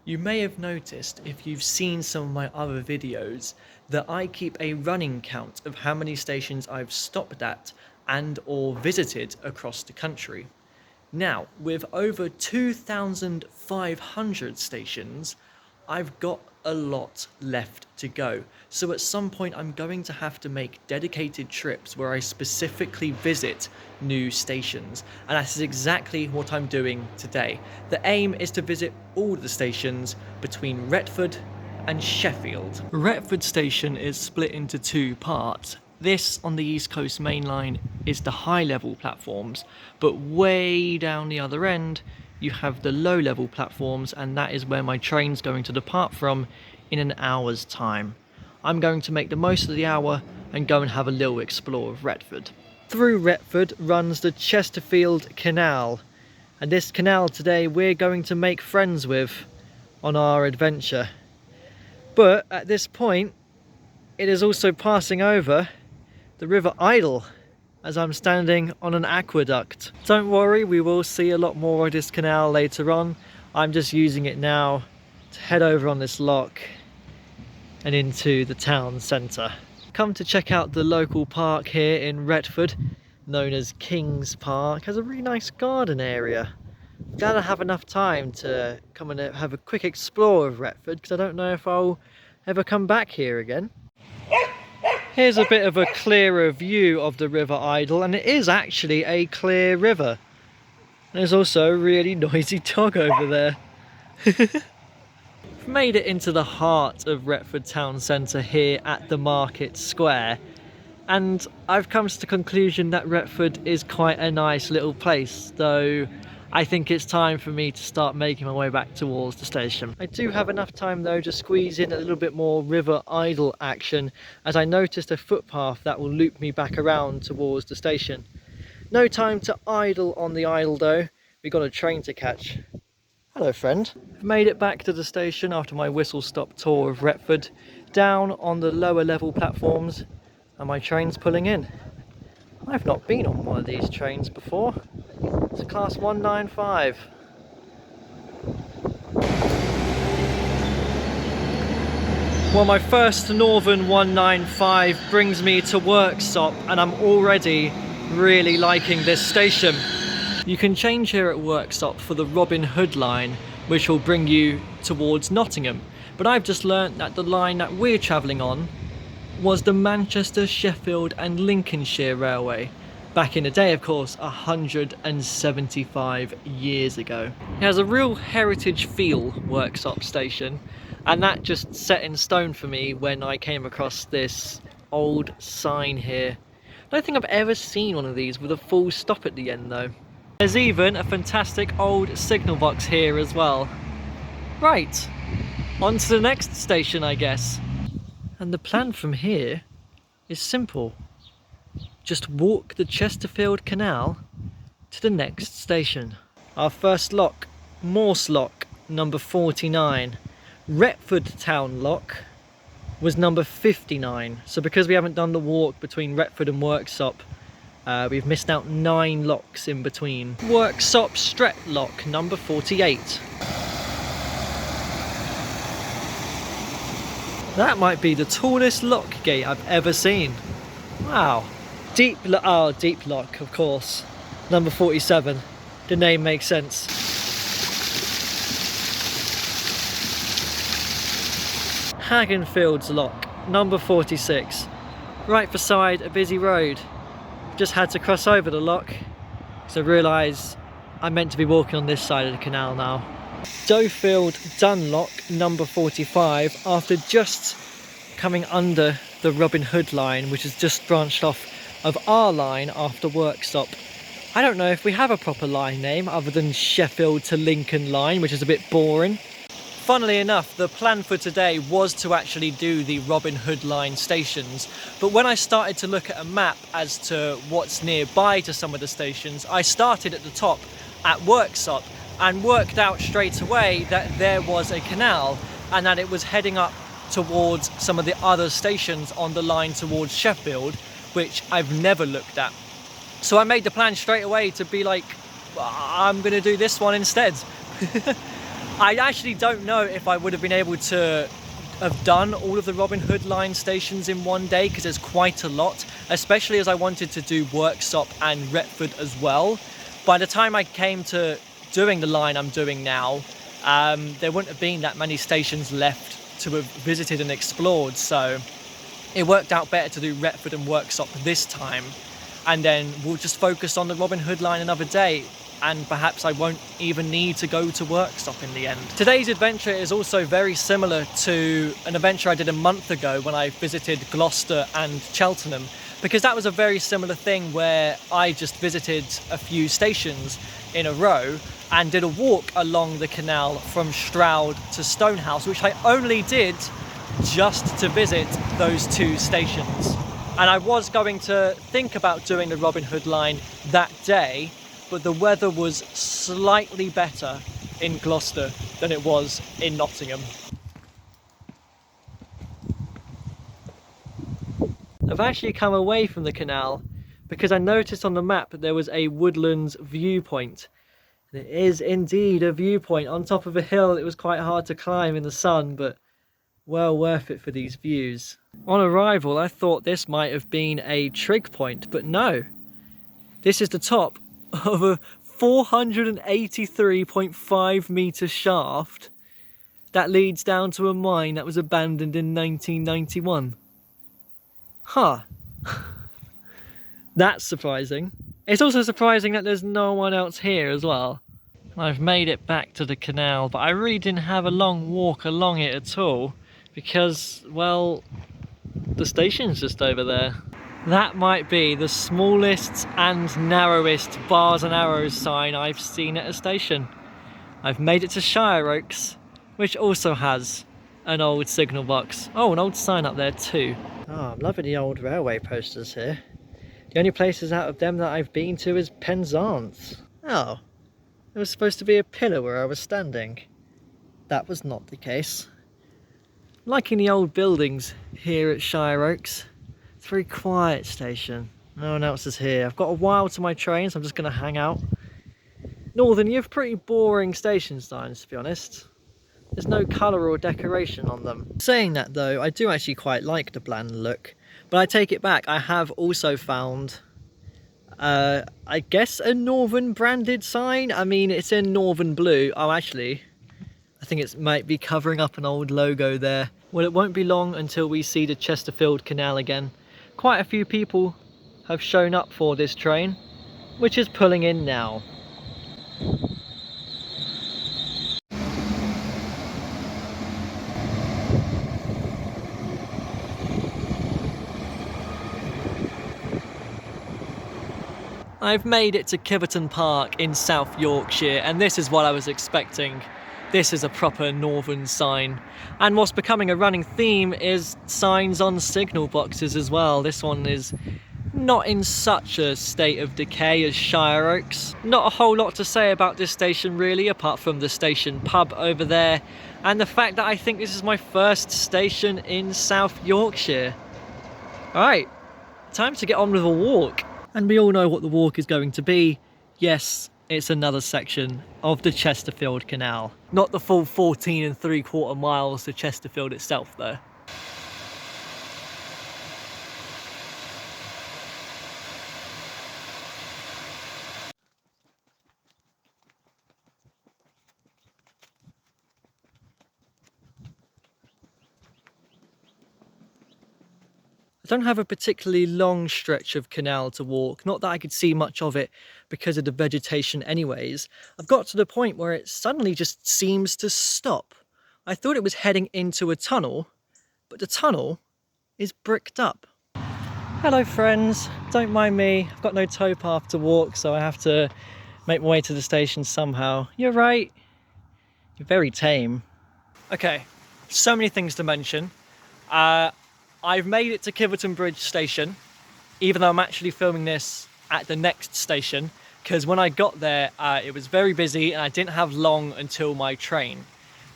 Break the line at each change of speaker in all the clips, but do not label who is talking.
You may have noticed, if you've seen some of my other videos, that I keep a running count of how many stations I've stopped at and or visited across the country. Now, with over 2,500 stations, I've got a lot left to go. So at some point I'm going to have to make dedicated trips where I specifically visit new stations. And that is exactly what I'm doing today. The aim is to visit all the stations between Retford and Sheffield. Retford station is split into two parts. This on the East Coast Main Line is the high level platforms, but way down the other end you have the low level platforms, and that is where my train's going to depart from in an hour's time. I'm going to make the most of the hour and go and have a little explore of Retford. Through Retford runs the Chesterfield Canal, and this canal today we're going to make friends with on our adventure. But at this point it is also passing over the River Idle as I'm standing on an aqueduct. Don't worry, we will see a lot more of this canal later on. I'm just using it now to head over on this lock and into the town centre. Come to check out the local park here in Retford, known as King's Park. It has a really nice garden area. Glad I have enough time to come and have a quick explore of Retford, because I don't know if I'll ever come back here again. Here's a bit of a clearer view of the River Idle, and it is actually a clear river. There's also a really noisy dog over there. We've made it into the heart of Retford town centre here at the Market Square, and I've come to the conclusion that Retford is quite a nice little place, though I think it's time for me to start making my way back towards the station. I do have enough time though to squeeze in a little bit more River Idle action, as I noticed a footpath that will loop me back around towards the station. No time to idle on the Idle though, we've got a train to catch. Hello friend. I've made it back to the station after my whistle stop tour of Retford, down on the lower level platforms, and my train's pulling in. I've not been on one of these trains before. It's a class 195. Well, my first Northern 195 brings me to Worksop, and I'm already really liking this station. You can change here at Worksop for the Robin Hood line, which will bring you towards Nottingham. But I've just learnt that the line that we're travelling on was the Manchester, Sheffield and Lincolnshire Railway. Back in the day, of course, 175 years ago. It has a real heritage feel, Worksop station, and that just set in stone for me when I came across this old sign here. I don't think I've ever seen one of these with a full stop at the end though. There's even a fantastic old signal box here as well. Right, on to the next station I guess. And the plan from here is simple. Just walk the Chesterfield Canal to the next station. Our first lock, Morse Lock, number 49. Retford Town Lock was number 59. So because we haven't done the walk between Retford and Worksop, we've missed out 9 locks in between. Worksop Stret Lock, number 48. That might be the tallest lock gate I've ever seen. Wow. Deep Lock, of course. Number 47. The name makes sense. Hagenfield's Lock, number 46. Right beside a busy road. Just had to cross over the lock, so I realise I'm meant to be walking on this side of the canal now. Dofield Darnall, number 45, after just coming under the Robin Hood line, which has just branched off of our line after Worksop. I don't know if we have a proper line name other than Sheffield to Lincoln line, which is a bit boring. Funnily enough, the plan for today was to actually do the Robin Hood line stations, but when I started to look at a map as to what's nearby to some of the stations, I started at the top at Worksop and worked out straight away that there was a canal and that it was heading up towards some of the other stations on the line towards Sheffield, which I've never looked at. So I made the plan straight away to be like, I'm going to do this one instead. I actually don't know if I would have been able to have done all of the Robin Hood line stations in one day, because there's quite a lot, especially as I wanted to do Worksop and Retford as well. By the time I came to doing the line I'm doing now, there wouldn't have been that many stations left to have visited and explored, so it worked out better to do Retford and Worksop this time, and then we'll just focus on the Robin Hood line another day, and perhaps I won't even need to go to Worksop in the end. Today's adventure is also very similar to an adventure I did a month ago when I visited Gloucester and Cheltenham, because that was a very similar thing where I just visited a few stations in a row and did a walk along the canal from Stroud to Stonehouse, which I only did just to visit those two stations. And I was going to think about doing the Robin Hood line that day, but the weather was slightly better in Gloucester than it was in Nottingham. I've actually come away from the canal because I noticed on the map that there was a woodlands viewpoint. And it is indeed a viewpoint on top of a hill. It was quite hard to climb in the sun, but well worth it for these views. On arrival, I thought this might have been a trig point, but no. This is the top of a 483.5 metre shaft that leads down to a mine that was abandoned in 1991. Huh. That's surprising. It's also surprising that there's no one else here as well. I've made it back to the canal, but I really didn't have a long walk along it at all because, well, the station's just over there. That might be the smallest and narrowest bars and arrows sign I've seen at a station. I've made it to Shireoaks, which also has an old signal box. Oh, an old sign up there too. Oh, I'm loving the old railway posters here. The only places out of them that I've been to is Penzance. Oh, there was supposed to be a pillar where I was standing. That was not the case. Liking the old buildings here at Shireoaks. It's a very quiet station. No one else is here. I've got a while to my train, so I'm just going to hang out. Northern, you have pretty boring station signs, to be honest. There's no colour or decoration on them. Saying that though, I do actually quite like the bland look. But I take it back, I have also found, I guess, a Northern branded sign. I mean, it's in Northern blue. Oh, actually, I think it might be covering up an old logo there. Well, it won't be long until we see the Chesterfield Canal again. Quite a few people have shown up for this train, which is pulling in now. I've made it to Kiveton Park in South Yorkshire, and this is what I was expecting. This is a proper northern sign. And what's becoming a running theme is signs on signal boxes as well. This one is not in such a state of decay as Shireoaks. Not a whole lot to say about this station really, apart from the station pub over there, and the fact that I think this is my first station in South Yorkshire. Alright, time to get on with a walk. And we all know what the walk is going to be. Yes, it's another section of the Chesterfield Canal. Not the full 14 3/4 miles to Chesterfield itself though. I don't have a particularly long stretch of canal to walk, not that I could see much of it because of the vegetation anyways. I've got to the point where it suddenly just seems to stop. I thought it was heading into a tunnel, but the tunnel is bricked up. Hello friends, don't mind me, I've got no towpath to walk, so I have to make my way to the station somehow. You're right, you're very tame. Okay, so many things to mention. I've made it to Kiveton Bridge station, even though I'm actually filming this at the next station, because when I got there, it was very busy and I didn't have long until my train,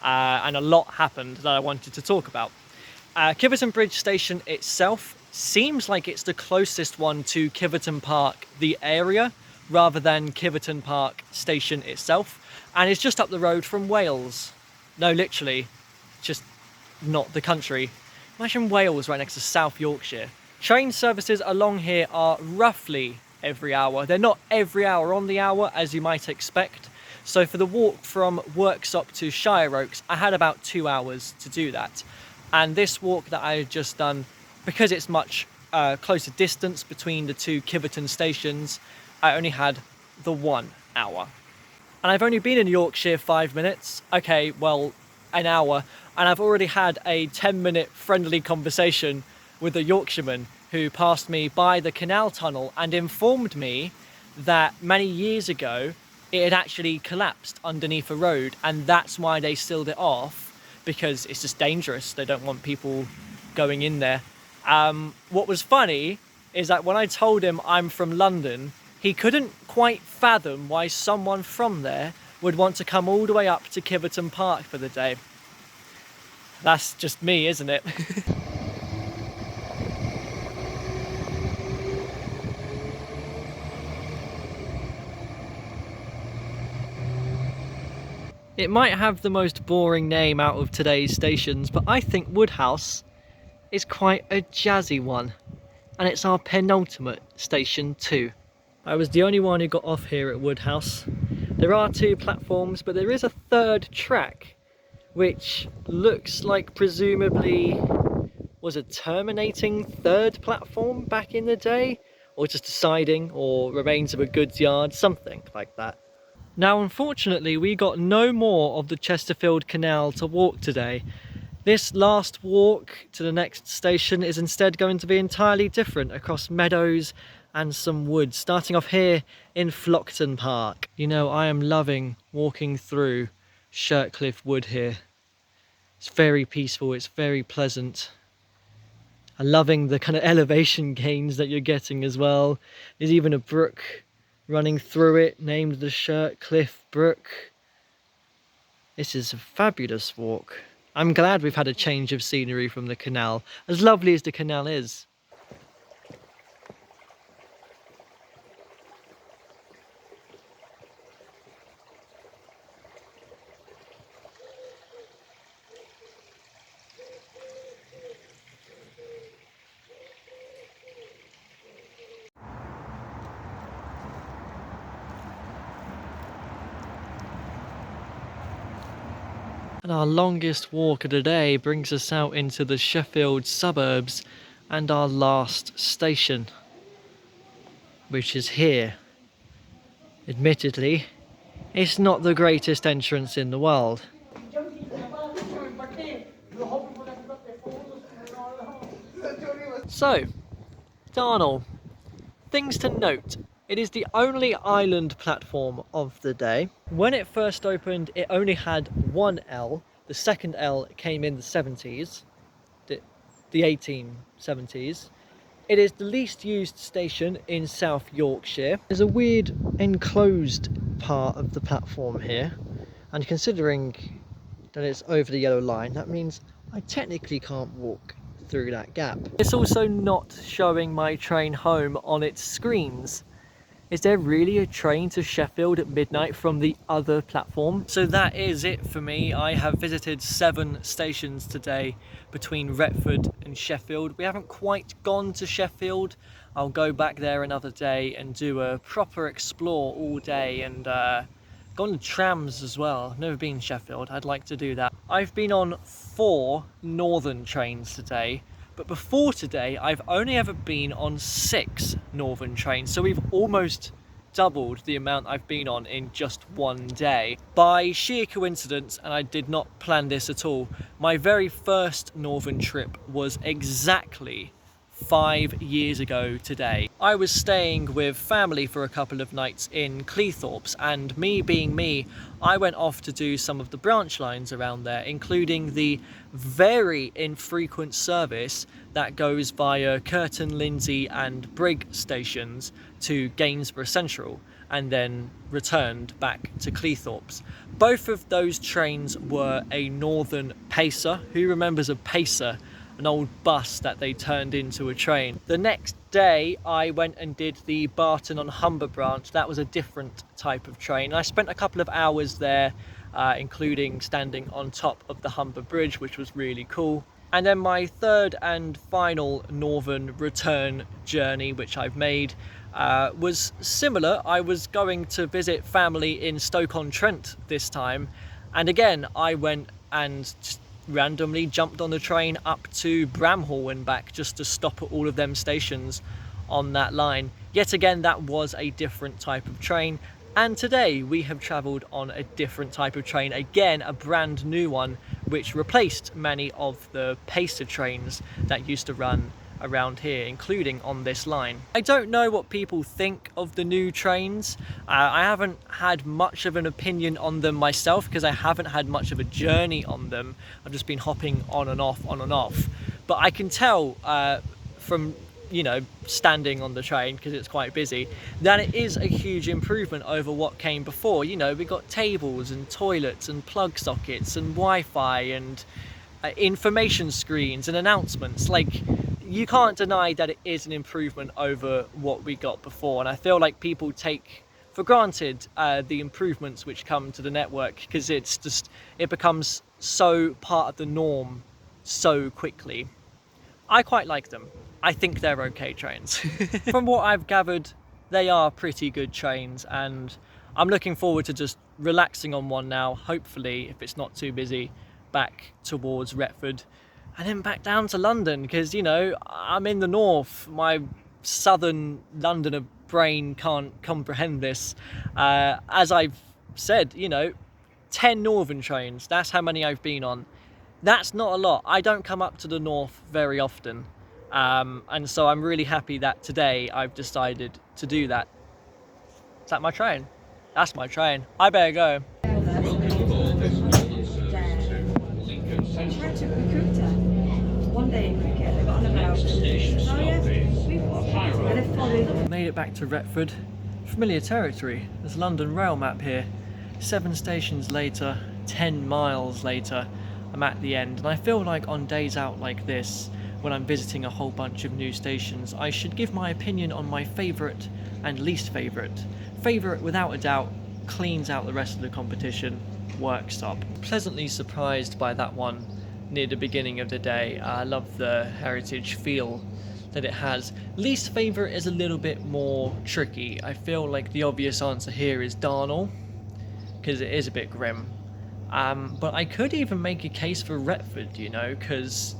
and a lot happened that I wanted to talk about. Kiveton Bridge station itself seems like it's the closest one to Kiveton Park, the area, rather than Kiveton Park station itself. and it's just up the road from Wales. No, literally, just not the country. Imagine Wales right next to South Yorkshire. Train services along here are roughly every hour. They're not every hour on the hour, as you might expect. So for the walk from Worksop to Shireoaks, I had about 2 hours to do that. And this walk that I had just done, because it's much closer distance between the two Kiveton stations, I only had the 1 hour. And I've only been in Yorkshire 5 minutes. Okay, well, an hour. And I've already had a 10-minute friendly conversation with a Yorkshireman who passed me by the canal tunnel and informed me that many years ago it had actually collapsed underneath a road, and that's why they sealed it off, because it's just dangerous. They don't want people going in there. What was funny is that when I told him I'm from London, he couldn't quite fathom why someone from there would want to come all the way up to Kiveton Park for the day. That's just me, isn't it? It might have the most boring name out of today's stations, but I think Woodhouse is quite a jazzy one. And it's our penultimate station too. I was the only one who got off here at Woodhouse. There are 2 platforms, but there is a 3rd track, which looks like presumably was a terminating 3rd platform back in the day, or just a siding, or remains of a goods yard, something like that. Now, unfortunately, we got no more of the Chesterfield Canal to walk today. This last walk to the next station is instead going to be entirely different, across meadows and some woods, starting off here in Kiveton Park. You know, I am loving walking through Shireoaks Wood here. It's very peaceful, it's very pleasant. I'm loving the kind of elevation gains that you're getting as well. There's even a brook running through it, named the Shireoaks Brook. This is a fabulous walk. I'm glad we've had a change of scenery from the canal, as lovely as the canal is. And our longest walk of the day brings us out into the Sheffield suburbs and our last station, which is here. Admittedly, it's not the greatest entrance in the world. So, Darnall. Things to note. It is the only island platform of the day. When it first opened, it only had 1 L. The second L came in the 70s, the 1870s. It is the least used station in South Yorkshire. There's a weird enclosed part of the platform here, and considering that it's over the yellow line, that means I technically can't walk through that gap. It's also not showing my train home on its screens. Is there really a train to Sheffield at midnight from the other platform? So that is it for me. I have visited 7 stations today between Retford and Sheffield. We haven't quite gone to Sheffield. I'll go back there another day and do a proper explore all day, and go on the trams as well. I've never been to Sheffield. I'd like to do that. I've been on 4 northern trains today. But before today, I've only ever been on 6 northern trains, so we've almost doubled the amount I've been on in just one day. By sheer coincidence, and I did not plan this at all, my very first northern trip was exactly 5 years ago today. I was staying with family for a couple of nights in Cleethorpes, and me being me, I went off to do some of the branch lines around there, including the very infrequent service that goes via Curtin, Lindsey and Brigg stations to Gainsborough Central, and then returned back to Cleethorpes. Both of those trains were a northern pacer. Who remembers a pacer? an old bus that they turned into a train. The next day I went and did the Barton-on-Humber branch. That was a different type of train. And I spent a couple of hours there, including standing on top of the Humber Bridge, which was really cool. And then my third and final northern return journey, which I've made, was similar. I was going to visit family in Stoke-on-Trent this time, and again I went and just randomly jumped on the train up to Bramhall and back, just to stop at all of them stations on that line. Yet again, that was a different type of train, and today we have travelled on a different type of train, again a brand new one, which replaced many of the pacer trains that used to run around here, including on this line. I don't know what people think of the new trains. I haven't had much of an opinion on them myself because I haven't had much of a journey on them. I've just been hopping on and off, on and off. But I can tell from, you know, standing on the train, because it's quite busy, that it is a huge improvement over what came before. You know, we got tables and toilets and plug sockets and Wi-Fi and information screens and announcements. Like, you can't deny that it is an improvement over what we got before, and I feel like people take for granted the improvements which come to the network, because it becomes so part of the norm so quickly. I quite like them. I think they're okay trains. From what I've gathered, they are pretty good trains, and I'm looking forward to just relaxing on one now, hopefully, if it's not too busy, back towards Retford and then back down to London, because, you know, I'm in the north. My southern Londoner brain can't comprehend this. As I've said, you know, 10 northern trains, that's how many I've been on. That's not a lot. I don't come up to the north very often. And so I'm really happy that today I've decided to do that. Is that my train? That's my train. I better go. One day in cricket, they got on about. Made it back to Retford. Familiar territory. There's a London rail map here. 7 stations later, 10 miles later, I'm at the end. And I feel like on days out like this, when I'm visiting a whole bunch of new stations, I should give my opinion on my favourite and least favourite. Favourite, without a doubt, cleans out the rest of the competition, Worksop. Pleasantly surprised by that one near the beginning of the day. I love the heritage feel that it has. Least favourite is a little bit more tricky. I feel like the obvious answer here is Darnall, because it is a bit grim. But I could even make a case for Retford, you know, because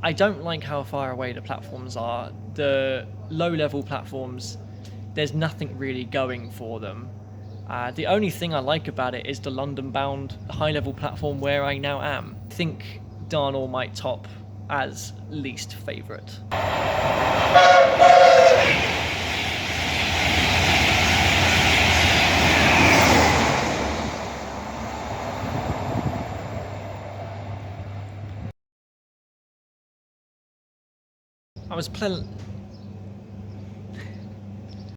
I don't like how far away the platforms are. The low-level platforms, there's nothing really going for them. The only thing I like about it is the London-bound high-level platform where I now am. I think Darnall might top as least favourite. I was